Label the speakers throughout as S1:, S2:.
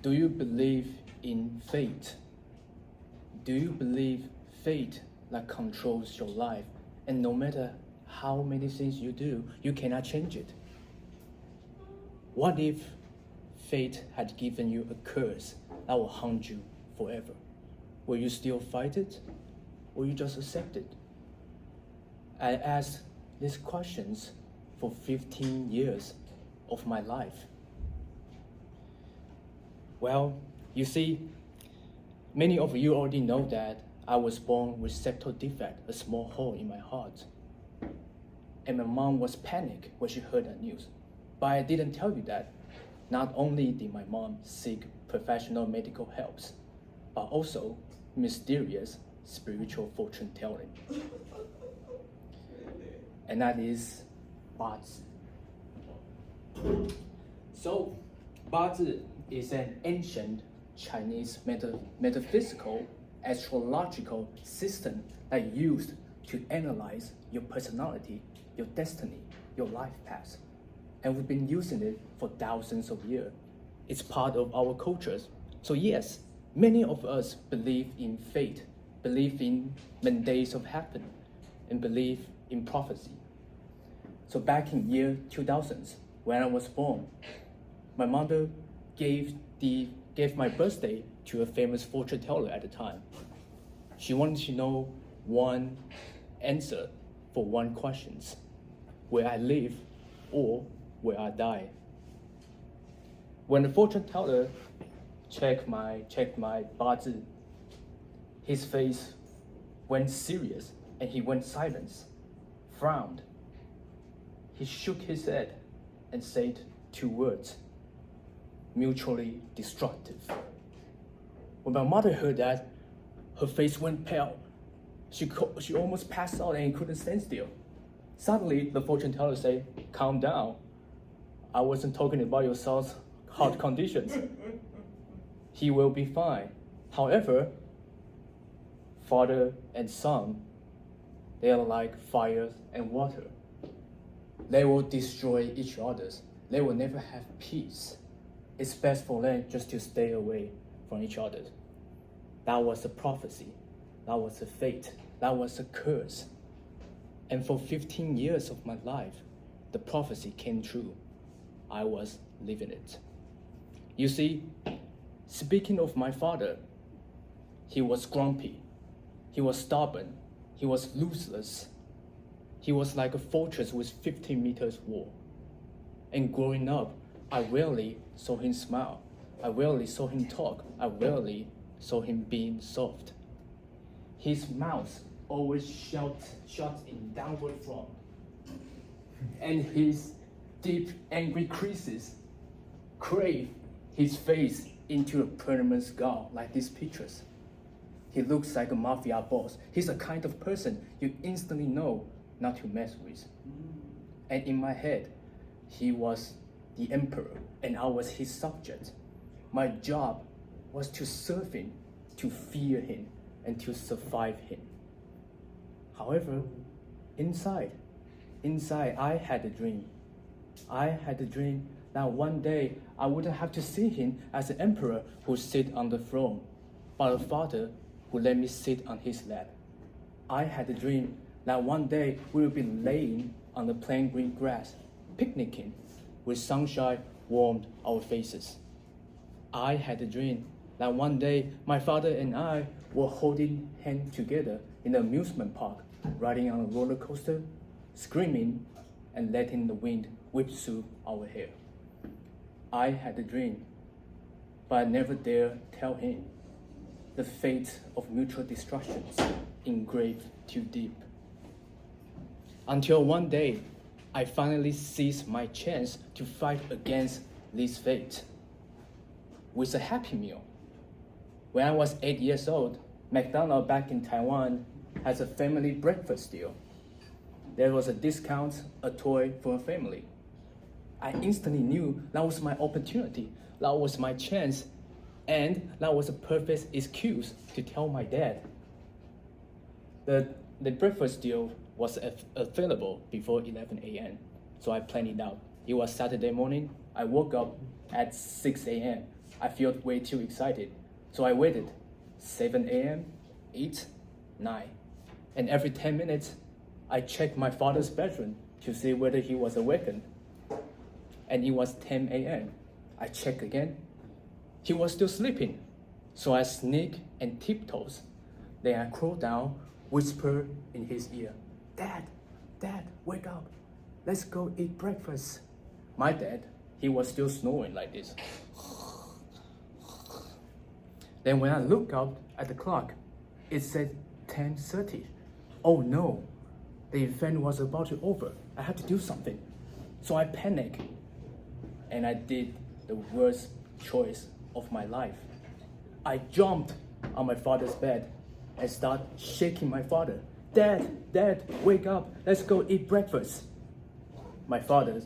S1: Do you believe in fate? Do you believe fate that controls your life, and no matter how many things you do, you cannot change it? What if fate had given you a curse that will haunt you forever? Will you still fight it, or you just accept it? I asked these questions for 15 years of my life. Well, you see, many of you already know that I was born with septal defect, a small hole in my heart. And my mom was panicked when she heard that news. But I didn't tell you that. Not only did my mom seek professional medical help, but also mysterious spiritual fortune telling. And that is Bazi. So, Bazi is an ancient Chinese metaphysical astrological system that used to analyze your personality, your destiny, your life path. And we've been using it for thousands of years. It's part of our cultures. So yes, many of us believe in fate, believe in mandates of heaven, and believe in prophecy. So back in year 2000, when I was born, my mother gave my birthday to a famous fortune teller at the time. She wanted to know one answer for one question: where I live or where I die. When the fortune teller checked my Bazi, his face went serious and he went silent, frowned. He shook his head and said two words: mutually destructive. When my mother heard that, her face went pale. She almost passed out and couldn't stand still. Suddenly, the fortune teller said, "Calm down. I wasn't talking about your son's heart conditions. He will be fine. However, father and son, they are like fire and water. They will destroy each other. They will never have peace. It's best for them just to stay away from each other." That was a prophecy. That was a fate. That was a curse. And for 15 years of my life, the prophecy came true. I was living it. You see, speaking of my father, he was grumpy. He was stubborn. He was ruthless. He was like a fortress with 15 meters wall. And growing up, I rarely saw him smile. I rarely saw him talk. I rarely saw him being soft. His mouth always shut in downward frown. And his deep, angry creases crave his face into a permanent scar like these pictures. He looks like a mafia boss. He's the kind of person you instantly know not to mess with. And in my head, he was the emperor and I was his subject. My job was to serve him, to fear him, and to survive him. However, inside, I had a dream. I had a dream that one day I wouldn't have to see him as an emperor who sit on the throne, but a father who let me sit on his lap. I had a dream that one day we will be laying on the plain green grass, picnicking, with sunshine warmed our faces. I had a dream that one day my father and I were holding hands together in the amusement park, riding on a roller coaster, screaming and letting the wind whip through our hair. I had a dream, but I never dare tell him. The fate of mutual destructions engraved too deep. Until one day, I finally seized my chance to fight against this fate with a Happy Meal. When I was 8 years old, McDonald's back in Taiwan has a family breakfast deal. There was a discount, a toy for a family. I instantly knew that was my opportunity, that was my chance, and that was a perfect excuse to tell my dad. The breakfast deal was available before 11 a.m., so I planned it out. It was Saturday morning. I woke up at 6 a.m. I felt way too excited. So I waited 7 a.m., 8, 9. And every 10 minutes, I checked my father's bedroom to see whether he was awakened. And it was 10 a.m. I checked again. He was still sleeping. So I sneak and tiptoes. Then I crawl down, whisper in his ear, Dad, wake up. Let's go eat breakfast. My dad, he was still snoring like this. Then when I looked up at the clock, it said 10:30. Oh no, the event was about to over. I had to do something. So I panicked and I did the worst choice of my life. I jumped on my father's bed and started shaking my father. Dad, wake up, let's go eat breakfast. My father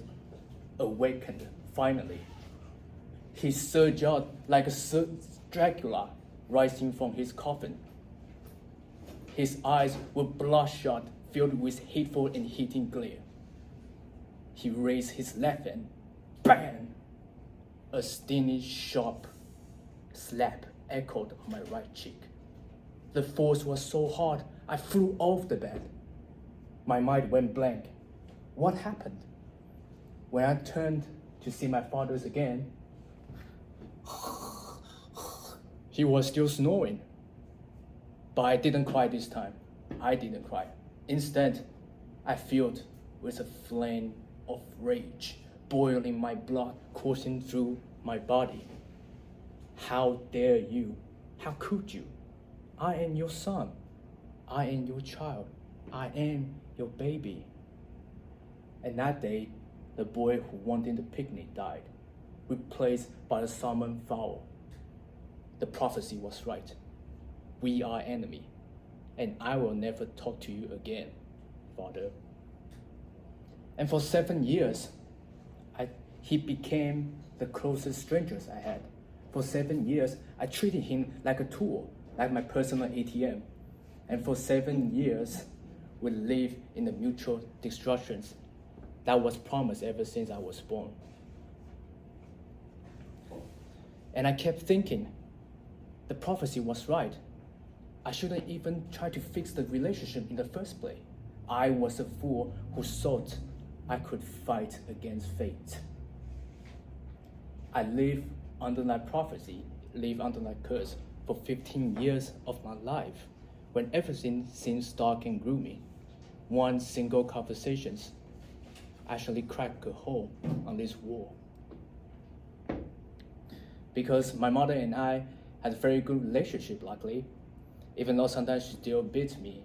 S1: awakened finally. He surged out like a Dracula rising from his coffin. His eyes were bloodshot, filled with hateful and heating glare. He raised his left hand, bang! A stinging, sharp slap echoed on my right cheek. The force was so hard, I flew off the bed. My mind went blank. What happened? When I turned to see my father again, he was still snoring. But I didn't cry this time. I didn't cry. Instead, I filled with a flame of rage, boiling my blood, coursing through my body. How dare you? How could you? I am your son. I am your child. I am your baby. And that day, the boy who wanted the picnic died, replaced by the summoned fowl. The prophecy was right. We are enemy, and I will never talk to you again, Father. And for 7 years, he became the closest strangers I had. For 7 years, I treated him like a tool, like my personal ATM. And for 7 years, we lived in the mutual destructions that was promised ever since I was born. And I kept thinking, the prophecy was right. I shouldn't even try to fix the relationship in the first place. I was a fool who thought I could fight against fate. I lived under that prophecy, lived under that curse for 15 years of my life, when everything seems dark and gloomy. One single conversation actually cracked a hole on this wall. Because my mother and I had a very good relationship, luckily, even though sometimes she still beats me.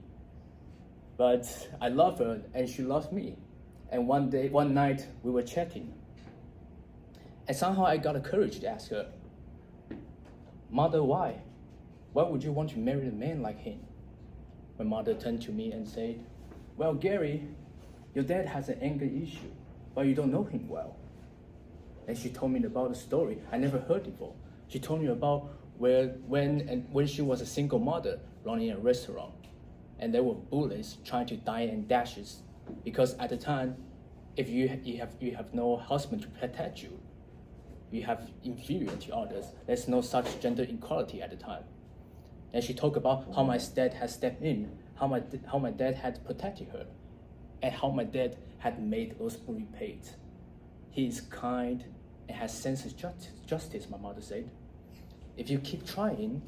S1: But I love her and she loves me. And one night, we were chatting. And somehow I got the courage to ask her, Mother, why? Why would you want to marry a man like him? My mother turned to me and said, well, Gary, your dad has an anger issue, but you don't know him well. And she told me about a story I never heard before. She told me about when she was a single mother running a restaurant, and there were bullies trying to dine and dashes, because at the time, if you have no husband to protect you, you have inferior to others. There's no such gender equality at the time. And she talked about how my dad had stepped in, how my dad had protected her, and how my dad had made those bullies pay. He is kind and has sense of justice, my mother said. If you keep trying,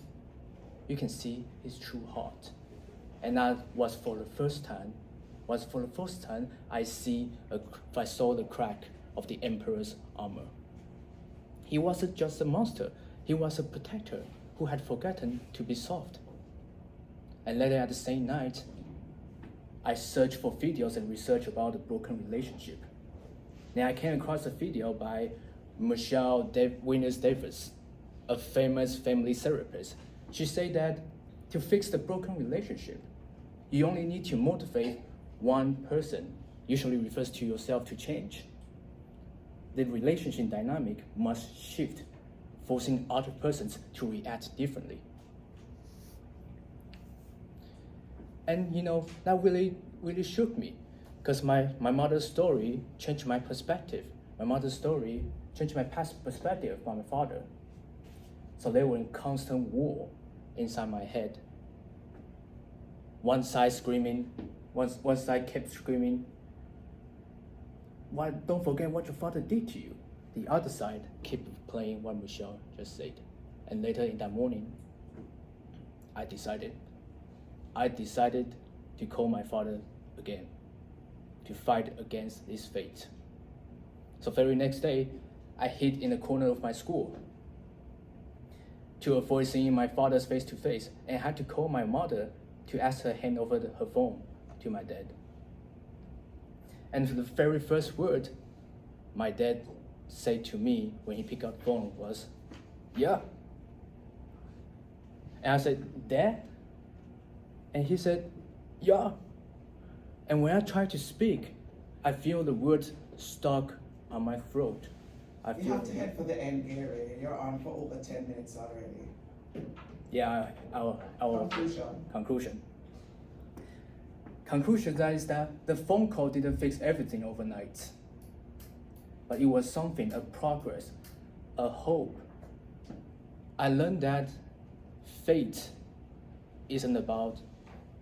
S1: you can see his true heart. And that was for the first time I saw the crack of the emperor's armor. He wasn't just a monster, he was a protector who had forgotten to be soft. And later at the same night, I searched for videos and research about the broken relationship. Then I came across a video by Michelle Davis, a famous family therapist. She said that to fix the broken relationship, you only need to motivate one person, usually refers to yourself, to change. The relationship dynamic must shift, forcing other persons to react differently. And that really shook me, because my mother's story changed my perspective. My mother's story changed my past perspective about my father. So they were in constant war inside my head. One side screaming, one side kept screaming, "Why, don't forget what your father did to you." The other side kept playing what Michelle just said. And later in that morning, I decided to call my father again, to fight against this fate. So very next day, I hid in the corner of my school to avoid seeing my father's face to face, and had to call my mother to ask her hand over her phone to my dad. And the very first word my dad said to me when he picked up the phone was, "Yeah." And I said, "Dad?" And he said, "Yeah." And when I try to speak, I feel the words stuck on my throat.
S2: You have to head for the end, Gary. You're on for over 10 minutes already.
S1: Yeah, our
S2: Conclusion.
S1: Conclusion that is that the phone call didn't fix everything overnight, but it was something, a progress, a hope. I learned that fate isn't about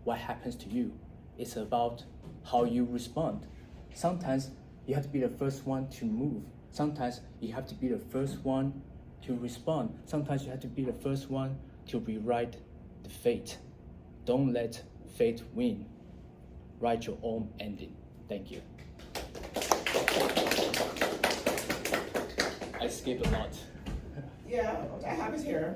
S1: what happens to you. It's about how you respond. Sometimes you have to be the first one to move. Sometimes you have to be the first one to respond. Sometimes you have to be the first one to rewrite the fate. Don't let fate win. Write your own ending. Thank you. I skipped a lot.
S2: Yeah, I have it here.